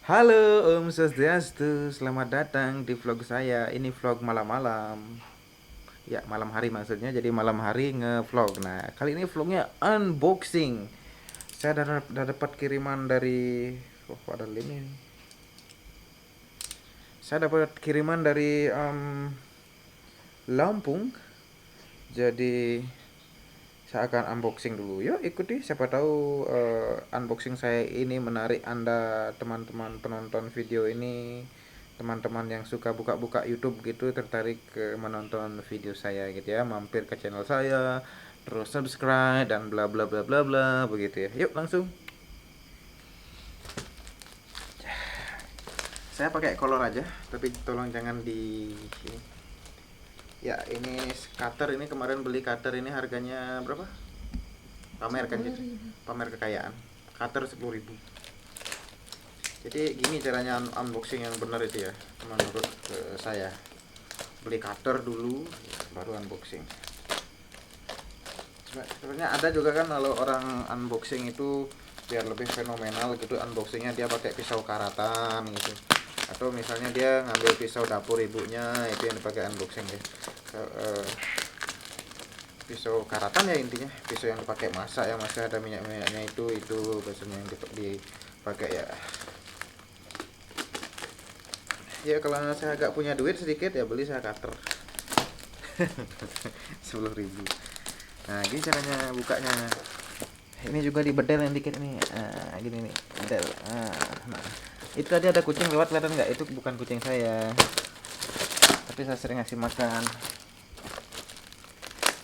Halo Om Swastiastu, selamat datang di vlog saya. Ini vlog malam-malam. Ya, malam hari maksudnya. Jadi malam hari nge-vlog. Nah, kali ini vlognya unboxing. Saya udah dapat kiriman dari ada link ini. Saya dapat kiriman dari Lampung. Jadi saya akan unboxing dulu. Yuk ikuti, siapa tahu unboxing saya ini menarik Anda teman-teman penonton video ini, teman-teman yang suka buka-buka YouTube gitu, tertarik ke menonton video saya gitu ya, mampir ke channel saya, terus subscribe dan bla bla bla bla bla begitu ya. Yuk langsung. Saya pakai color aja, tapi tolong jangan di ya ini cutter. Ini kemarin beli cutter ini harganya berapa? Pamer kan gitu, pamer kekayaan. Cutter 10.000. Jadi gini caranya unboxing yang benar itu ya, menurut saya. Beli cutter dulu baru unboxing. Sebenarnya ada juga kan kalau orang unboxing itu biar lebih fenomenal gitu, unboxingnya dia pakai pisau karatan gitu, atau misalnya dia ngambil pisau dapur ibunya, itu yang dipakai unboxing ya. Pisau karatan ya, intinya pisau yang dipakai masak, yang masih ada minyak-minyaknya, itu biasanya yang dipakai ya. Ya kalau saya agak punya duit sedikit ya beli saya cutter. 10.000. Nah gini caranya bukanya. Ini juga dibedel yang dikit nih. Gini nih bedel. Nah itu tadi ada kucing lewat, kelihatan nggak? Itu bukan kucing saya, tapi saya sering ngasih makan.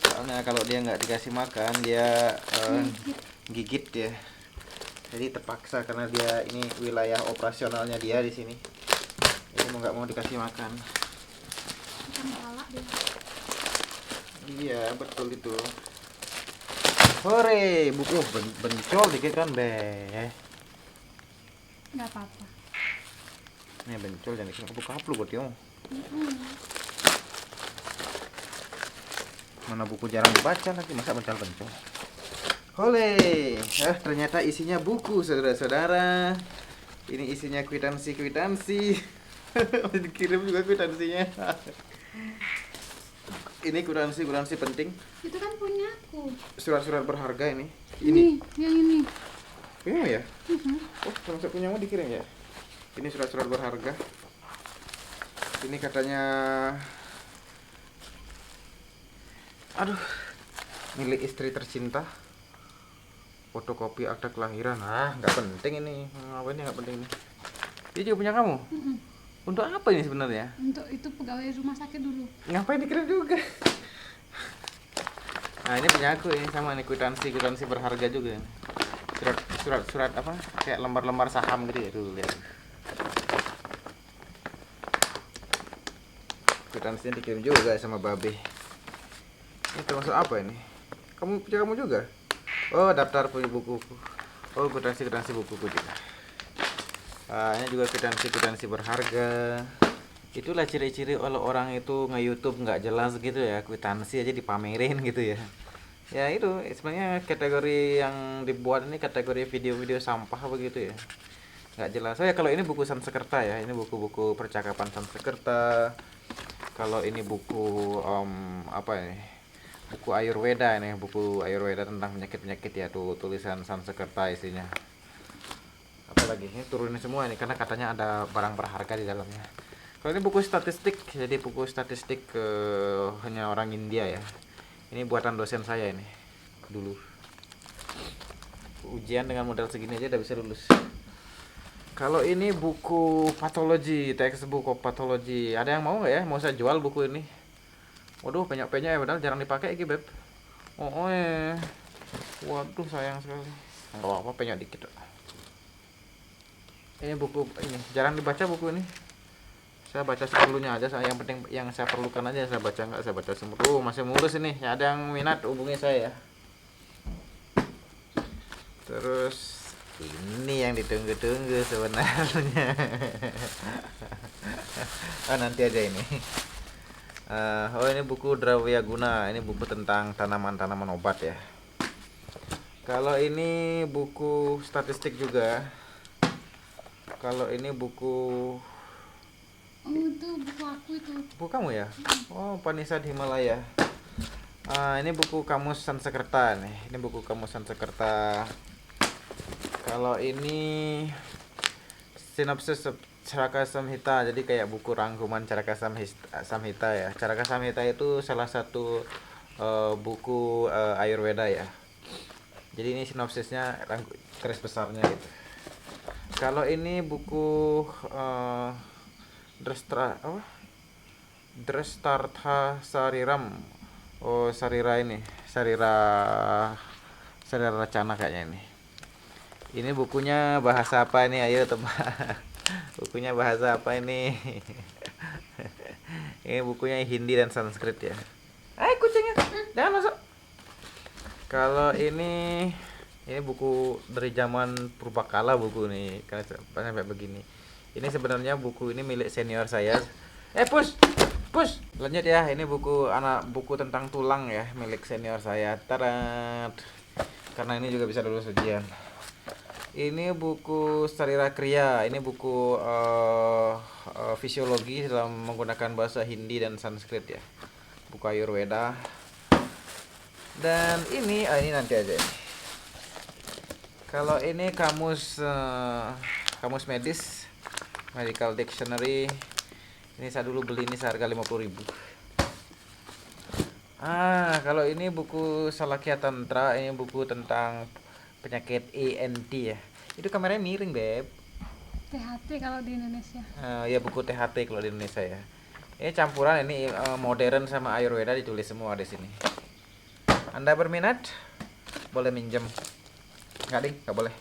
Soalnya kalau dia nggak dikasih makan dia gigit ya. Jadi terpaksa karena dia ini wilayah operasionalnya dia di sini. Jadi mau nggak mau dikasih makan. Iya betul itu. Hore, buku bencol dikit kan be. Nggak apa-apa. Ini bencol jangan dikit kaplu buat yo. Mana buku jarang dibaca lagi, masa bencol-bencol. Hole, ternyata isinya buku saudara-saudara. Ini isinya kwitansi. Dikirim juga kwitansinya. Ini kwitansi penting. Itu kan punyaku. Surat-surat berharga ini. Ini, yang ini. Punya ya? Oh, termasuk punyamu dikirim ya? Ini surat-surat berharga. Ini katanya, aduh, milik istri tercinta. Fotokopi akta kelahiran. Nggak penting ini. Apa ini nggak penting ini? Ini juga punya kamu? Untuk apa ini sebenarnya? Untuk itu pegawai rumah sakit dulu. Ngapain dikirim juga? Nah ini punya aku ini, sama nih kwitansi berharga juga. Surat apa? Kayak lembar-lembar saham gitu ya, tuh lihat. Kwitansinya dikirim juga sama babe. Ini termasuk apa ini? Kamu juga? Oh, daftar punya bukuku. Oh, kwitansi bukuku juga. Ini juga kwitansi berharga. Itulah ciri-ciri kalau orang itu nge-YouTube nggak jelas gitu ya, kwitansi aja dipamerin gitu ya. Ya itu sebenarnya kategori yang dibuat ini kategori video-video sampah begitu ya, nggak jelas. Oh ya, kalau ini buku Sanskerta ya, ini buku-buku percakapan Sanskerta. Kalau ini buku apa ini, buku Ayurveda, ini buku Ayurveda tentang penyakit-penyakit ya, tuh tulisan Sanskerta isinya. Apalagi ini turunin semua ini karena katanya ada barang berharga di dalamnya. Kalau ini buku statistik, jadi buku statistik hanya orang India ya. Ini buatan dosen saya ini dulu. Ujian dengan modal segini aja udah bisa lulus. Kalau ini buku patologi, textbook of pathology. Ada yang mau nggak ya? Mau saya jual buku ini? Waduh, banyak-banyak ya, padahal jarang dipakai iki, Beb. Waduh, sayang sekali. Nggak apa-apa, banyak dikit. Ini buku ini jarang dibaca buku ini. Saya baca seperlunya aja, yang penting yang saya perlukan aja saya baca, nggak saya baca semua. Masih mulus ini ya, ada yang minat hubungi saya ya. Terus ini yang ditunggu-tunggu sebenarnya. Nanti aja ini. Ini buku Drawya Guna, ini buku tentang tanaman-tanaman obat ya. Kalau ini buku statistik juga. Kalau ini buku Oh, itu buku aku itu. kamu ya? Oh, Upanishad Himalaya. Ini buku Kamus Sanskerta nih. Ini buku Kamus Sanskerta. Kalau ini sinopsis Caraka Samhita, jadi kayak buku rangkuman Caraka Samhita ya. Caraka Samhita itu salah satu buku Ayurveda ya. Jadi ini sinopsisnya garis besarnya gitu. Kalau ini buku Drestartha Sariram. Oh, Sarira ini. Sarira Racana kayaknya ini. Ini bukunya bahasa apa ini? Ayo tebak. Bukunya bahasa apa ini? Ini bukunya Hindi dan Sanskrit ya. Kucingnya. Jangan masuk. Kalau ini buku dari zaman purbakala buku nih. Karena sampai begini. Ini sebenarnya buku ini milik senior saya. Push. Lanjut ya. Ini buku tentang tulang ya, milik senior saya. Tarat. Karena ini juga bisa lulus ujian. Ini buku Sarira Kriya. Ini buku fisiologi dalam menggunakan bahasa Hindi dan Sanskrit ya. Buku Ayurveda. Dan ini nanti aja. Kalau ini kamus medis, medical dictionary. Ini saya dulu beli ini seharga 50.000. Kalau ini buku Salakya Tantra, ini buku tentang penyakit ENT ya. Itu kameranya miring, Beb. THT kalau di Indonesia. Ya buku THT kalau di Indonesia ya. Ini campuran ini modern sama Ayurveda ditulis semua di sini. Anda berminat? Boleh minjem. Enggak, Ding, enggak boleh.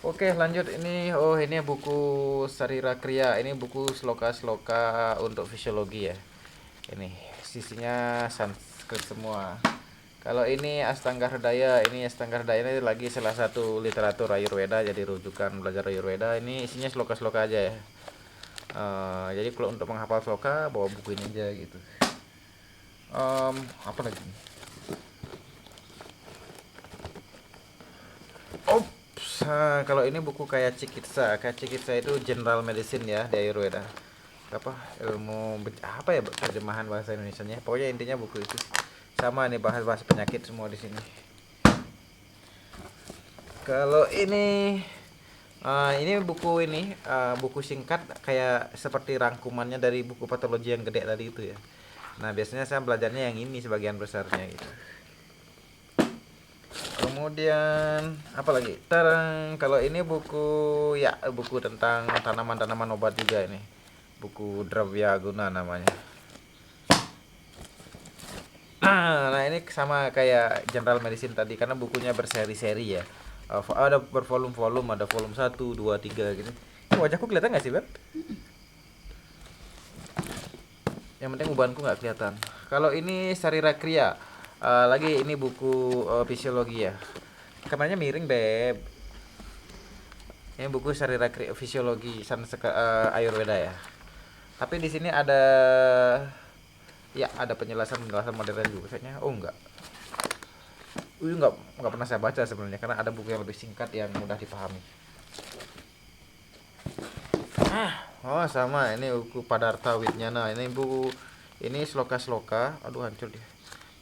Oke, lanjut ini. Ini buku Sarira Kriya. Ini buku sloka-sloka untuk fisiologi ya. Ini sisinya Sanskrit semua. Kalau ini Astanga Hridaya, ini lagi salah satu literatur Ayurveda, jadi rujukan belajar Ayurveda. Ini isinya sloka-sloka aja ya. Jadi kalau untuk menghafal sloka bawa buku ini aja gitu. Apa lagi? Kalau ini buku kayak Cikitsa itu general medicine ya di Ayurveda. Ilmu apa ya terjemahan bahasa Indonesianya? Pokoknya intinya buku itu. Sama nih bahas penyakit semua di sini. Kalau ini buku singkat kayak seperti rangkumannya dari buku patologi yang gede tadi itu ya. Nah, biasanya saya belajarnya yang ini sebagian besarnya gitu. Kemudian apa lagi? Kalau ini buku tentang tanaman-tanaman obat juga ini. Buku Dravya Guna namanya. Nah, ini sama kayak general medicine tadi karena bukunya berseri-seri ya. Ada bervolume-volume, ada volume 1, 2, 3 gitu. Wajahku kelihatan nggak sih, Beb? Yang penting ubanku nggak kelihatan. Kalau ini Sarira Kriya, lagi ini buku fisiologi ya. Kamarnya miring, Beb. Ini buku Sarira Kriya fisiologi Ayurveda ya. Tapi di sini ada penjelasan modern juga kayaknya. Enggak. Enggak pernah saya baca sebenarnya karena ada buku yang lebih singkat yang mudah dipahami. Sama ini buku Padartha Widjnana. Ini sloka-sloka. Aduh, hancur dia.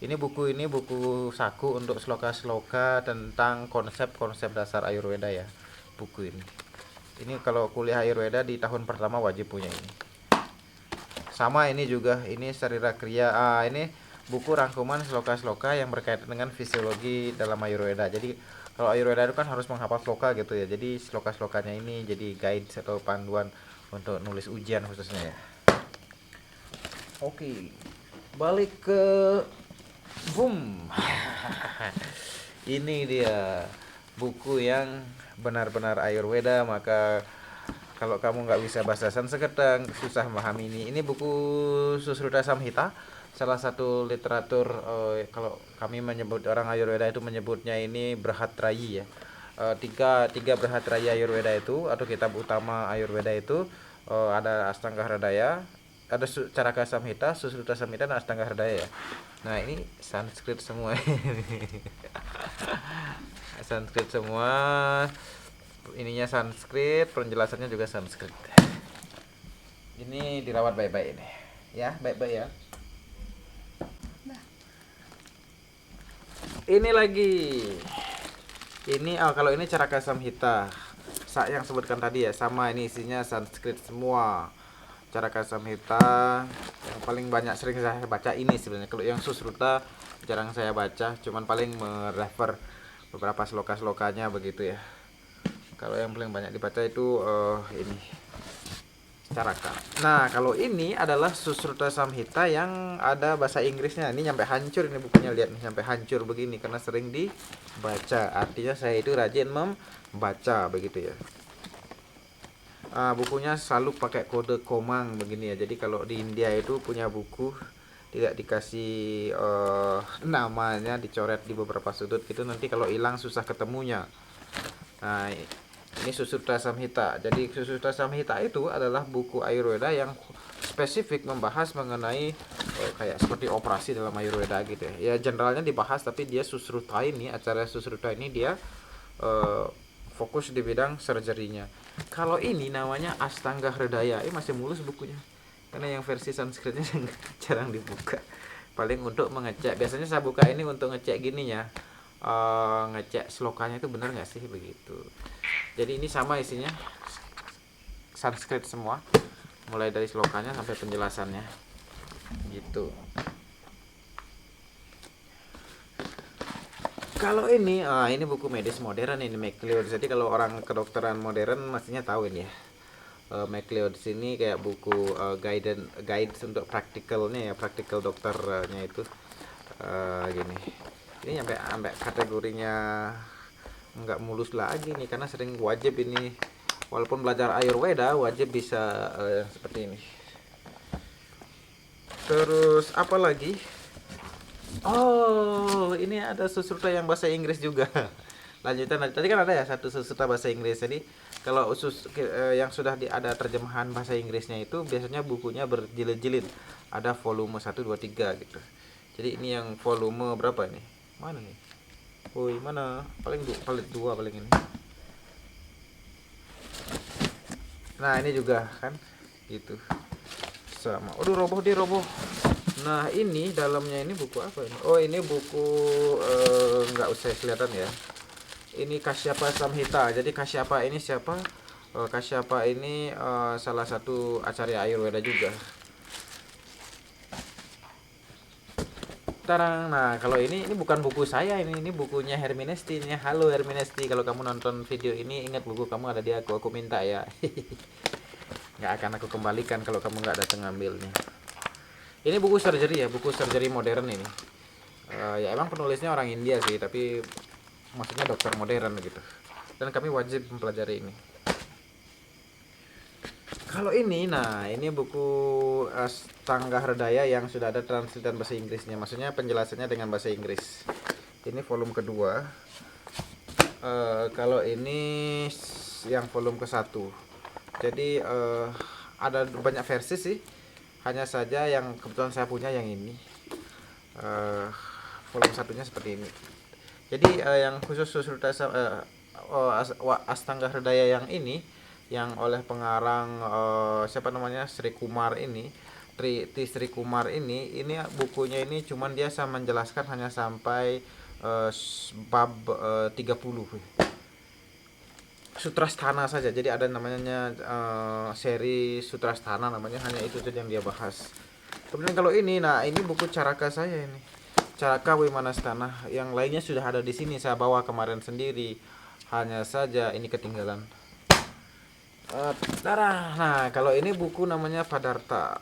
Ini buku saku untuk sloka-sloka tentang konsep-konsep dasar Ayurveda ya. Buku ini. Ini kalau kuliah Ayurveda di tahun pertama wajib punya ini. Sama ini juga, ini Sarira Kriya. Ini buku rangkuman sloka-sloka yang berkaitan dengan fisiologi dalam Ayurveda. Jadi kalau Ayurveda itu kan harus menghafal sloka gitu ya. Jadi sloka-slokanya ini jadi guide atau panduan untuk nulis ujian khususnya ya. Oke. Balik ke ini dia buku yang benar-benar Ayurveda. Maka kalau kamu nggak bisa bahasa Sanskerta, susah memahami ini. Ini buku Susruta Samhita, salah satu literatur. Kalau kami menyebut orang Ayurveda itu menyebutnya ini Brahatrayi ya. Tiga Brahatrayi Ayurveda itu atau kitab utama Ayurveda itu ada Astanga Hridaya, ada Caraka Samhita, Susruta Samhita, dan Astanga Hridaya ya. Nah, ini Sanskrit semua. Sanskrit semua. ininya Sanskrit, penjelasannya juga Sanskrit. Ini dirawat baik-baik ini. Ya, baik-baik ya. Dah. Ini lagi. Ini kalau ini Caraka Samhita. Yang sebutkan tadi ya, sama ini isinya Sanskrit semua. Caraka Samhita yang paling banyak sering saya baca ini sebenarnya. Kalau yang Susruta jarang saya baca, cuman paling merefer beberapa sloka-slokanya begitu ya. Kalau yang paling banyak dibaca itu ini Caraka. Nah, kalau ini adalah Susruta Samhita yang ada bahasa Inggrisnya. Ini nyampe hancur ini bukunya, lihat nih, sampai hancur begini karena sering dibaca. Artinya saya itu rajin membaca begitu ya. Bukunya selalu pakai kode Komang begini ya. Jadi kalau di India itu punya buku tidak dikasih namanya, dicoret di beberapa sudut gitu, nanti kalau hilang susah ketemunya. Nah, ini Susruta Samhita. Jadi Susruta Samhita itu adalah buku Ayurveda yang spesifik membahas mengenai kayak seperti operasi dalam Ayurveda gitu ya. Ya generalnya dibahas, tapi dia Susruta ini, acara Susruta ini dia fokus di bidang surgery-nya. Kalau ini namanya Astanga Hridaya. Ini masih mulus bukunya. Karena yang versi Sanskritnya jarang dibuka. Paling untuk mengecek. Biasanya saya buka ini untuk ngecek gininya. Ngecek slokanya itu benar nggak sih begitu. Jadi ini sama isinya Sanskrit semua, mulai dari slokanya sampai penjelasannya gitu. Kalau ini buku medis modern ini, MacLeod. Jadi kalau orang kedokteran modern mestinya tahu ini ya. MacLeod sini kayak buku guide untuk praktikalnya ya, praktikal dokternya itu gini. Ini sampai kategorinya nggak mulus lagi nih, karena sering wajib ini, walaupun belajar Ayurveda wajib bisa seperti ini. Terus apa lagi? Oh, ini ada Susruta yang bahasa Inggris juga. Lanjutan tadi kan ada ya satu Susruta bahasa Inggris. Jadi kalau yang sudah ada terjemahan bahasa Inggrisnya itu biasanya bukunya berjilid-jilid. Ada volume 1 2 3 gitu. Jadi ini yang volume berapa nih? Mana nih? Woi, mana? Paling dua paling ini. Nah, ini juga kan gitu. Sama. Aduh, roboh. Nah, ini dalamnya ini buku apa ini? Oh, ini buku nggak usah kelihatan ya. Ini Kasyapa Samhita. Jadi Kasyapa ini siapa? Kasyapa ini salah satu acarya Ayurveda juga. Tarang. Nah, kalau ini bukan buku saya, ini bukunya Herminesti. Ini halo Herminesti, kalau kamu nonton video ini ingat buku kamu ada di aku minta ya. Nggak akan aku kembalikan kalau kamu nggak datang ngambilnya. Ini buku surgery ya, buku surgery modern ini. Ya emang penulisnya orang India sih, tapi maksudnya dokter modern gitu. Dan kami wajib mempelajari ini. Kalau ini, nah ini buku Astanga Hridaya yang sudah ada transliteran bahasa Inggrisnya. Maksudnya penjelasannya dengan bahasa Inggris. Ini volume kedua. Kalau ini yang volume ke-1. Jadi ada banyak versi sih. Hanya saja yang kebetulan saya punya yang ini. Volume satunya seperti ini. Jadi yang khusus Susruta Astanga Hridaya yang ini, yang oleh pengarang siapa namanya Sri Kumar ini, Sri Kumar ini bukunya ini cuman dia menjelaskan hanya sampai bab 30 Sutrasthana saja. Jadi ada namanya seri Sutrasthana namanya, hanya itu saja yang dia bahas. Kemudian kalau ini, nah ini buku Caraka saya ini, Caraka Wimanastana. Yang lainnya sudah ada di sini, saya bawa kemarin sendiri, hanya saja ini ketinggalan. Nah, kalau ini buku namanya Padartha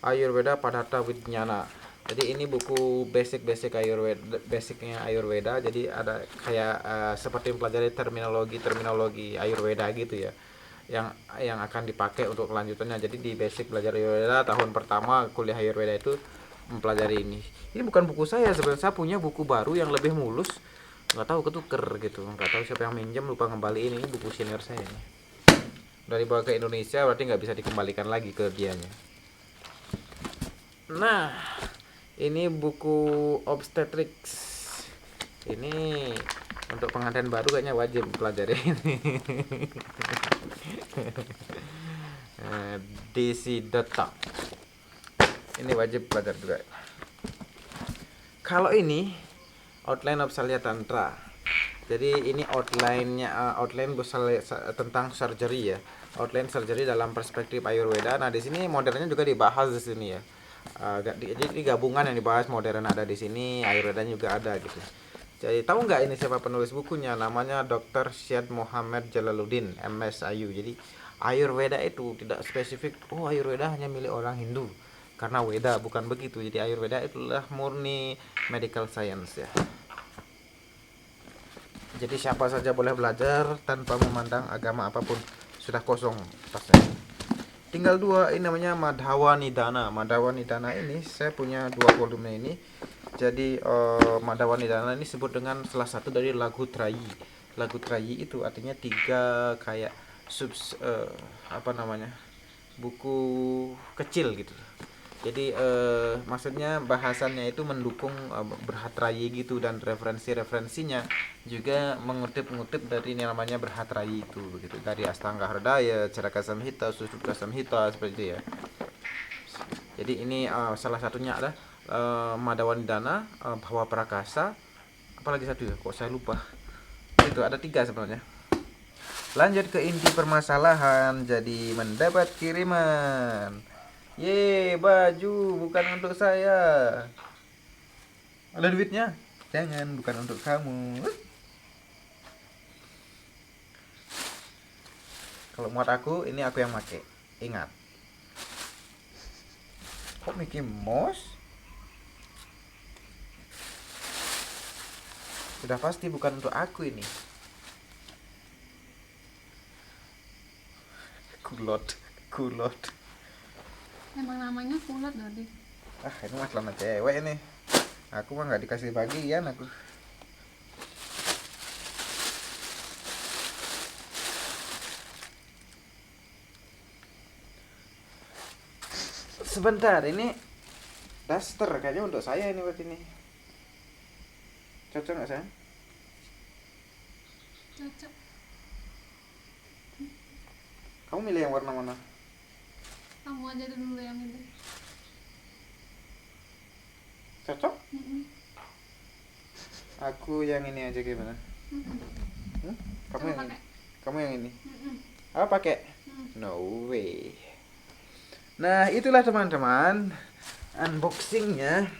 Ayurveda Padartha Vijnana. Jadi ini buku basic Ayurveda, basicnya Ayurveda. Jadi ada kayak seperti mempelajari terminologi Ayurveda gitu ya, yang akan dipakai untuk kelanjutannya. Jadi di basic belajar Ayurveda tahun pertama kuliah Ayurveda itu mempelajari ini. Ini bukan buku saya sebenarnya, saya punya buku baru yang lebih mulus, nggak tahu ketuker gitu, nggak tahu siapa yang minjem, lupa ngembaliin. Ini buku senior saya ini, udah dibawa ke Indonesia, berarti nggak bisa dikembalikan lagi ke dianya. Nah, ini buku obstetrics. Ini Untuk pengantin baru kayaknya wajib pelajari ini. DC Dota. Ini wajib belajar juga. Kalau ini outline of Salya Tantra. Jadi ini outline tentang surgery ya. Outline surgery dalam perspektif Ayurveda. Nah, di sini modernnya juga dibahas di sini ya. Jadi gabungan yang dibahas, modern ada di sini, Ayurveda juga ada gitu. Jadi tahu nggak ini siapa penulis bukunya? Namanya Dr. Syed Muhammad Jalaluddin, MSIU. Jadi Ayurveda itu tidak spesifik, oh Ayurveda hanya milik orang Hindu. Karena Weda bukan begitu. Jadi Ayurveda itulah murni medical science ya. Jadi siapa saja boleh belajar tanpa memandang agama apapun. Sudah kosong tasnya. Tinggal dua, ini namanya Madhawa Nidana. Madhawa Nidana ini saya punya 2 volume ini. Jadi Madhawa Nidana ini disebut dengan salah satu dari lagu Trayi. Lagu Trayi itu artinya 3 kayak buku kecil gitu. Jadi maksudnya bahasannya itu mendukung Berhatrayi gitu, dan referensinya juga mengutip dari ini namanya Berhatrayi itu begitu, dari Astanga Hridaya, Charaka Samhita, Susutra Samhita, seperti itu ya. Jadi ini salah satunya adalah Madhawa Nidana, Bhava Prakasa, apalagi satu ya, kok saya lupa. Itu ada 3 sebenarnya. Lanjut ke inti permasalahan. Jadi mendapat kiriman. Ye, baju bukan untuk saya. Ada duitnya? Jangan, bukan untuk kamu. Kalau muat aku, ini aku yang pakai. Ingat. Kok Mickey Mouse? Sudah pasti bukan untuk aku ini. Kulot. Emang namanya kulot tadi. Ini mah celana cewek ini. Aku mah nggak dikasih bagian aku. Sebentar, ini daster kayaknya untuk saya ini buat ini. Cocok nggak sayang? Cocok. Kamu milih yang warna mana? Kamu aja dulu yang itu. Cocok? Aku yang ini aja gimana? Kamu yang ini? Apa pakai? No way. Nah, itulah teman-teman unboxingnya.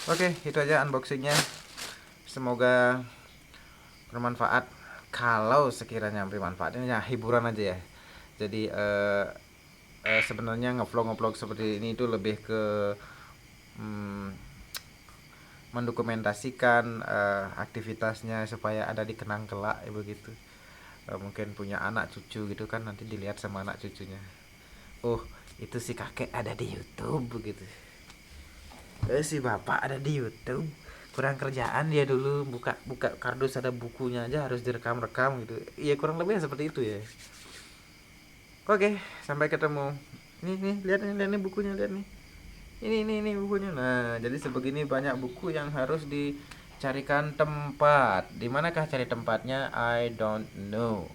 Oke, itu aja unboxingnya. Semoga bermanfaat. Kalau sekiranya bermanfaat, ini ya hiburan aja ya. Jadi sebenarnya ngevlog seperti ini itu lebih ke mendokumentasikan aktivitasnya supaya ada dikenang kelak ya begitu. Mungkin punya anak cucu gitu kan, nanti dilihat sama anak cucunya. Oh, itu si kakek ada di YouTube begitu. Si bapak ada di YouTube. Kurang kerjaan dia dulu buka kardus ada bukunya aja harus direkam gitu. Iya, kurang lebih seperti itu ya. Oke, sampai ketemu. Nih, lihat nih bukunya, lihat nih. Ini bukunya. Nah, jadi sebegini banyak buku yang harus dicarikan tempat. Di manakah cari tempatnya? I don't know.